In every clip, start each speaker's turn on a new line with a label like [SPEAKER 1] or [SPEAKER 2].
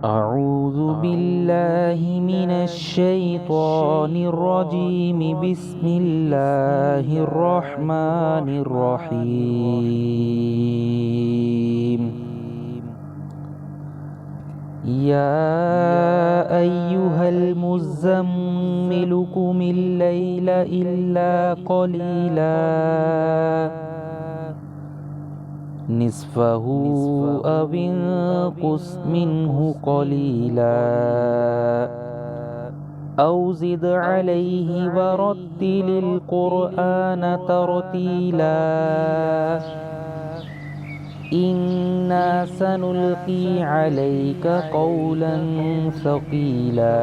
[SPEAKER 1] أعوذ بالله من الشيطان الرجيم. بسم الله الرحمن الرحيم. يا أيها المزمل قم الليل إلا قليلا نصفه أو انقص منه قليلا أو زد عليه ورتل القرآن ترتيلا إنا سنلقي عليك قولا ثقيلا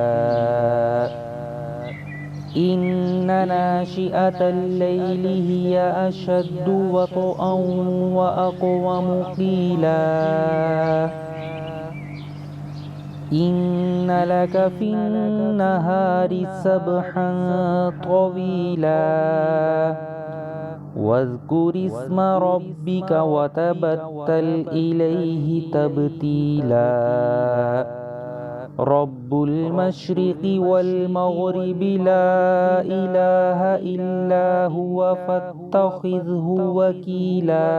[SPEAKER 1] إن ناشئة الليل هي أشد وطئا وأقوم قيلا إن لك في النهار سبحا طويلا واذكر اسم ربك وتبتل إليه تبتيلا رب المشرق والمغرب لا إله إلا هو فاتخذه وكيلا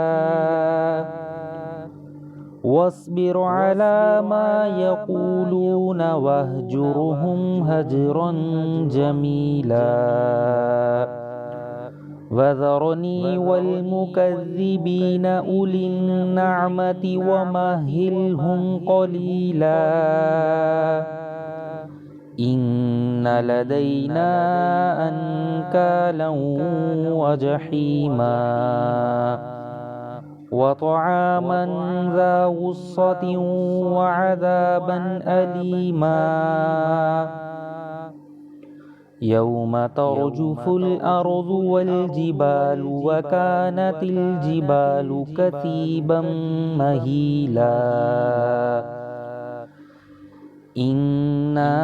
[SPEAKER 1] واصبر على ما يقولون واهجرهم هجرا جميلا وذرني والمكذبين أولي النعمة ومهلهم قليلا إن لدينا أنكالا وجحيما وطعاما ذا غصة وعذابا أليما يوم ترجف الأرض والجبال وكانت الجبال كثيبا مهيلا إنا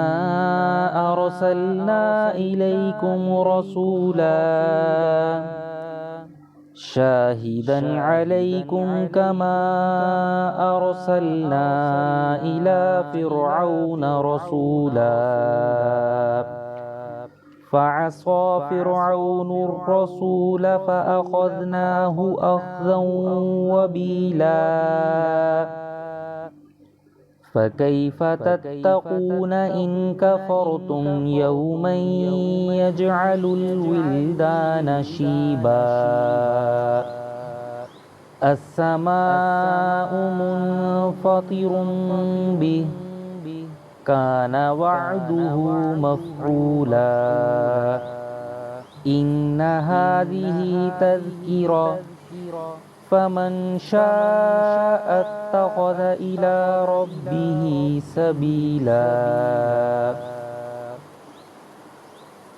[SPEAKER 1] أرسلنا إليكم رسولا شاهدا عليكم كما أرسلنا إلى فرعون رسولا فعصى فرعون الرسول فأخذناه أخذا وبيلا فكيف تتقون إن كفرتم يوما يجعل الولدان شيبا السماء منفطر به كان وعده مفعولا إن هذه تذكرة فمن شاء اتخذ إلى ربه سبيلا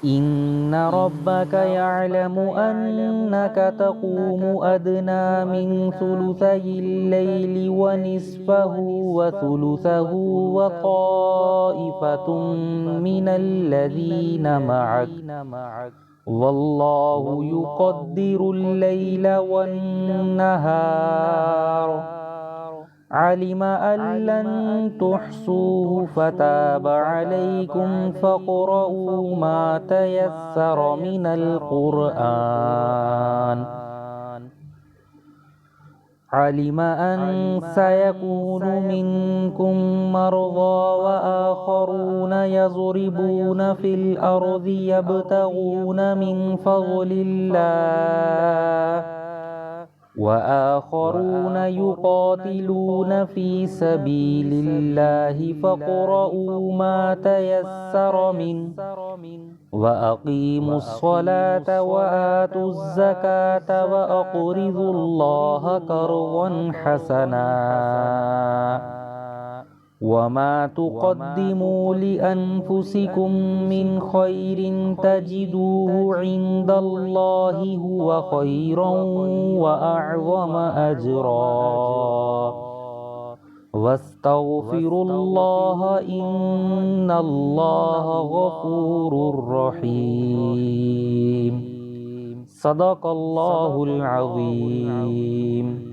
[SPEAKER 1] إن ربك يعلم أنك تقوم أدنى من ثلثي الليل ونصفه وثلثه وطائفة من الذين معك والله يقدر الليل والنهار علم أن لن تحصوه فتاب عليكم فاقرؤوا ما تيسر من القرآن علم أن سيكون منكم مرضى وآخرون يضربون في الأرض يبتغون من فضل الله وآخرون يقاتلون في سبيل الله فاقرؤوا ما تيسر منه وأقيموا الصلاة وآتوا الزكاة وأقرضوا الله قرضا حسنا وما تقدموا لأنفسكم من خير تجدوه عند الله هو خيرا وأعظم أجرا واستغفروا الله إن الله غفور رحيم صدق الله العظيم.